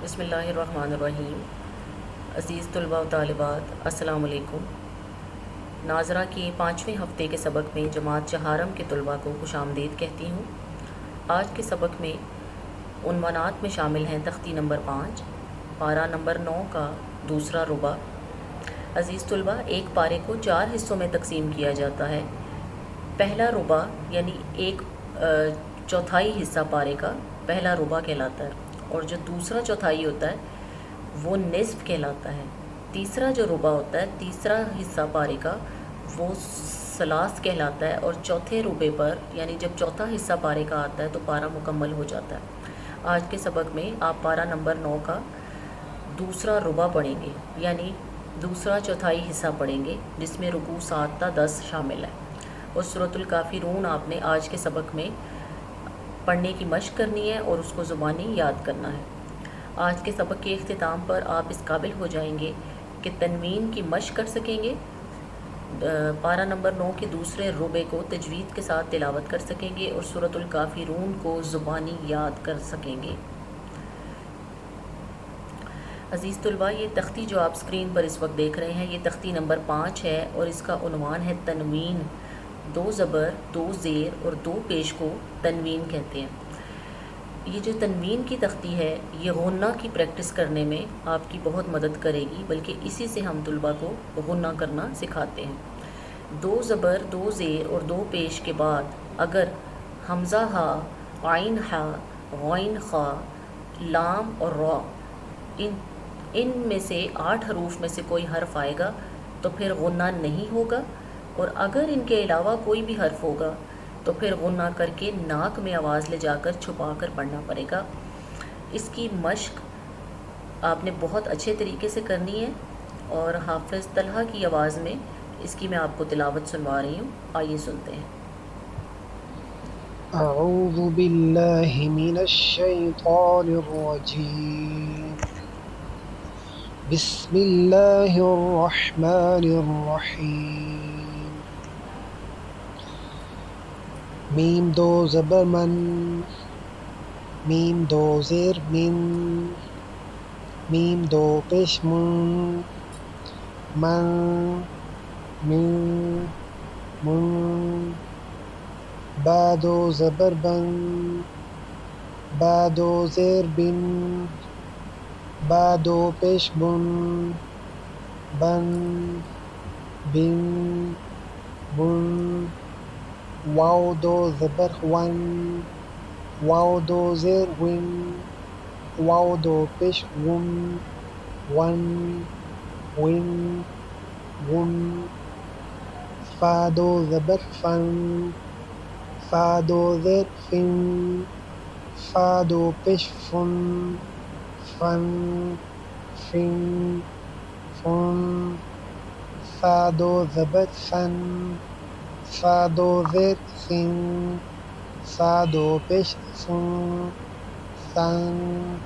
بسم اللہ الرحمن الرحیم۔ عزیز طلباء و طالبات، السلام علیکم۔ ناظرہ کے 5ویں ہفتے کے سبق میں جماعت چہارم کے طلباء کو خوش آمدید کہتی ہوں۔ آج کے سبق میں عنوانات میں شامل ہیں تختی نمبر 5، پارہ نمبر 9 کا دوسرا ربع۔ عزیز طلباء، ایک پارے کو 4 حصوں میں تقسیم کیا جاتا ہے۔ پہلا ربع یعنی ایک چوتھائی حصہ پارے کا پہلا ربع کہلاتا ہے، اور جو دوسرا چوتھائی ہوتا ہے وہ نصف کہلاتا ہے۔ تیسرا جو ربع ہوتا ہے، تیسرا حصہ پارے کا، وہ ثلاث کہلاتا ہے، اور چوتھے ربع پر یعنی جب چوتھا حصہ پارے کا آتا ہے تو پارہ مکمل ہو جاتا ہے۔ آج کے سبق میں آپ پارہ نمبر 9 کا دوسرا ربع پڑھیں گے، یعنی دوسرا چوتھائی حصہ پڑھیں گے، جس میں رکوع 7 تا 10 شامل ہے۔ اور سورۃ الکافرون آپ نے آج کے سبق میں پڑھنے کی مشق کرنی ہے اور اس کو زبانی یاد کرنا ہے۔ آج کے سبق کے اختتام پر آپ اس قابل ہو جائیں گے کہ تنوین کی مشق کر سکیں گے، پارہ نمبر 9 کے دوسرے ربع کو تجوید کے ساتھ تلاوت کر سکیں گے، اور سورۃ الکافرون کو زبانی یاد کر سکیں گے۔ عزیز طلباء، یہ تختی جو آپ اسکرین پر اس وقت دیکھ رہے ہیں، یہ تختی نمبر 5 ہے، اور اس کا عنوان ہے تنوین۔ 2 زبر، 2 زیر اور 2 پیش کو تنوین کہتے ہیں۔ یہ جو تنوین کی تختی ہے، یہ غنہ کی پریکٹس کرنے میں آپ کی بہت مدد کرے گی، بلکہ اسی سے ہم طلباء کو غنہ کرنا سکھاتے ہیں۔ 2 زبر، 2 زیر اور 2 پیش کے بعد اگر حمزہ ہا، عین ہا، غین خا، لام اور را، ان میں سے 8 حروف میں سے کوئی حرف آئے گا تو پھر غنہ نہیں ہوگا، اور اگر ان کے علاوہ کوئی بھی حرف ہوگا تو پھر غنہ کر کے ناک میں آواز لے جا کر چھپا کر پڑھنا پڑے گا۔ اس کی مشق آپ نے بہت اچھے طریقے سے کرنی ہے، اور حافظ طلحہ کی آواز میں اس کی میں آپ کو تلاوت سنوا رہی ہوں، آئیے سنتے ہیں۔ اعوذ باللہ من الشیطان الرجیم، بسم اللہ الرحمن الرحیم۔ میم 2 زبر من، میم 2 زیر من، میم 2 پیش من، من من، با 2 زبر بن، با 2 زیر بن، با 2 پیش بن، بن بن بن، واو 2 زبر ون، واو 2 زیر ون، واو 2 پیش ون، ون ون ون، فا 2 زبر فن، فا 2 زیر فن، فا 2 پیش فن، فن فن فن، فا 2 زبر فن، فا 2 زیر سن، فا 2 پیش سن، سن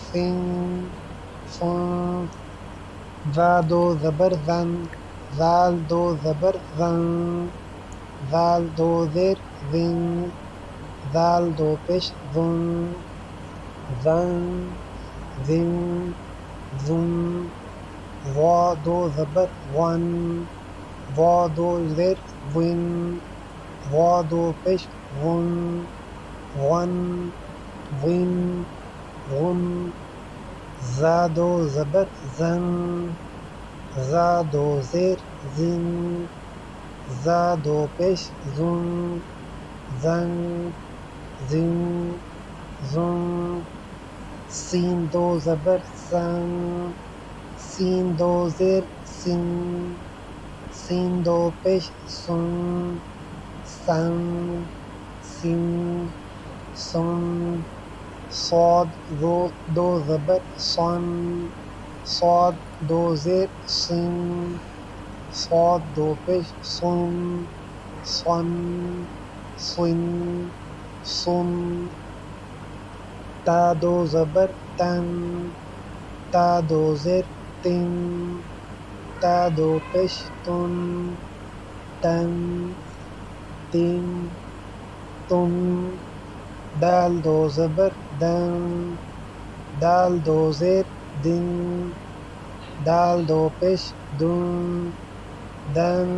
سن سن، ذا 2 زبر زن، ذال 2 زبر زن، ذال 2 زیر زن، ذال 2 پیش زن، زن زن زن، وا 2 زبر ون، وا 2 زیر ون، وا 2 پیش ون، ون ون ون، زا 2 زبر زن، زا 2 زیر زن، زا 2 پیش زن، زن زن زن، سین 2 زبر سن، سین 2 زیر سن، سین 2 پیش سن، سن سن سن، صاد 2 زبر سن، صاد 2 زیر سن، صاد 2 پیش سن، سن سن سن، تا 2 زبر تن، تا 2 زیر تن، تا 2 پیش تن، تن تن تن، دال 2 زبر دن، دال دو زیر دن دال دو پیش دن دن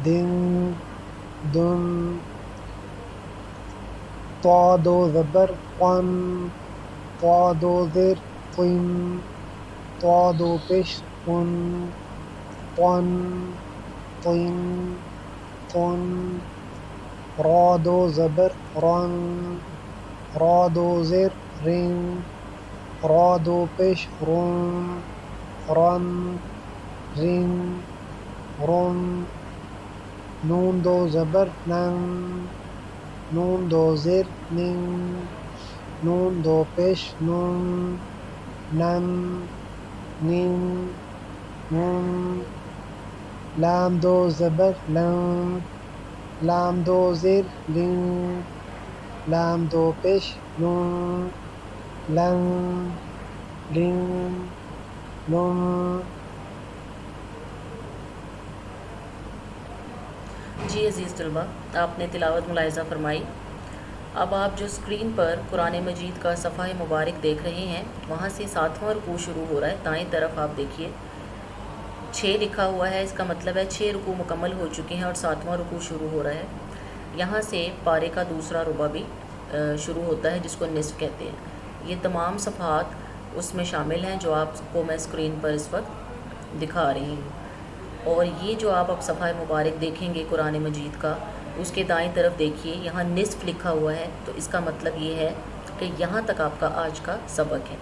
دن دن طا دو زبر قن طا دو زیر قن طا دو پیش قن قن قن قن را دو زبر رن را دو زیر رن را دو پیش رن رن رن رن نون دو زبر نن نون دو زیر نن نون دو پیش نن نن نن نن لام دو زبر لن لام دو زیر لن لام دو پیش لن لن لن لن جی عزیز طلبہ، آپ نے تلاوت ملاحظہ فرمائی۔ اب آپ جو اسکرین پر قرآن مجید کا صفحہ مبارک دیکھ رہے ہیں، وہاں سے 7واں رکوع شروع ہو رہا ہے۔ دائیں طرف آپ دیکھیے 6 لکھا ہوا ہے، اس کا مطلب ہے 6 رکوع مکمل ہو چکے ہیں اور 7واں رکوع شروع ہو رہا ہے۔ یہاں سے پارے کا دوسرا ربع بھی شروع ہوتا ہے، جس کو نصف کہتے ہیں۔ یہ تمام صفحات اس میں شامل ہیں جو آپ کو میں اسکرین پر اس وقت دکھا رہی ہوں۔ اور یہ جو آپ اب صفحہ مبارک دیکھیں گے قرآن مجید کا، اس کے دائیں طرف دیکھیے یہاں نصف لکھا ہوا ہے، تو اس کا مطلب یہ ہے کہ یہاں تک آپ کا آج کا سبق ہے۔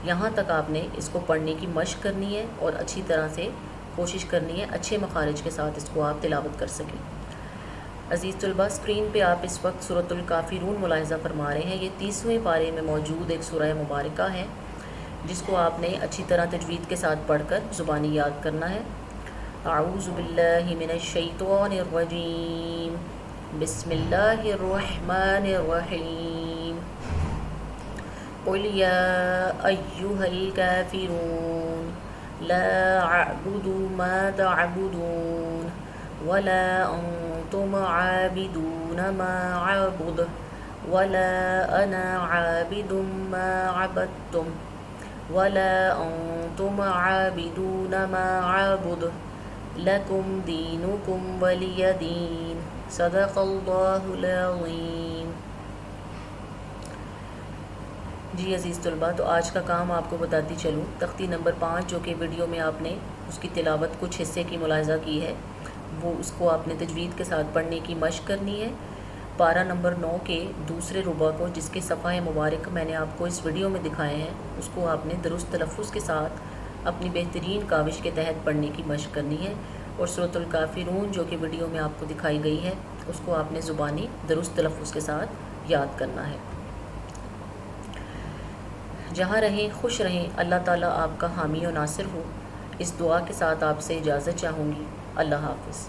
یہاں تک آپ نے اس کو پڑھنے کی مشق کرنی ہے اور اچھی طرح سے کوشش کرنی ہے اچھے مخارج کے ساتھ اس کو آپ تلاوت کر سکیں۔ عزیز طلبہ، اسکرین پہ آپ اس وقت سورۃ الکافرون ملاحظہ فرما رہے ہیں۔ یہ 30ویں پارے میں موجود ایک سورہ مبارکہ ہے، جس کو آپ نے اچھی طرح تجوید کے ساتھ پڑھ کر زبانی یاد کرنا ہے۔ اعوذ باللہ من الشیطان الرجیم، بسم اللہ الرحمن الرحیم، قل یا ایہا الکافرون لا اعبد ما تعبدون ولا انتم عابدون ما اعبد ولا انا عابد ما عبدتم ولا انتم عابدون ما اعبد لکم دینکم ولی دین، صدق اللہ العظیم۔ جی عزیز طلبہ، تو آج کا کام آپ کو بتاتی چلوں، تختی نمبر 5 جو کہ ویڈیو میں آپ نے اس کی تلاوت کچھ حصے کی ملاحظہ کی ہے، وہ اس کو آپ نے تجوید کے ساتھ پڑھنے کی مشق کرنی ہے۔ پارہ نمبر 9 کے دوسرے ربع کو، جس کے صفحہ مبارک میں نے آپ کو اس ویڈیو میں دکھائے ہیں، اس کو آپ نے درست تلفظ کے ساتھ اپنی بہترین کاوش کے تحت پڑھنے کی مشق کرنی ہے۔ اور سورۃ الکافرون جو کہ ویڈیو میں آپ کو دکھائی گئی ہے، اس کو آپ نے زبانی درست تلفظ کے ساتھ یاد کرنا ہے۔ جہاں رہیں خوش رہیں، اللہ تعالیٰ آپ کا حامی و ناصر ہو۔ اس دعا کے ساتھ آپ سے اجازت چاہوں گی۔ اللہ حافظ۔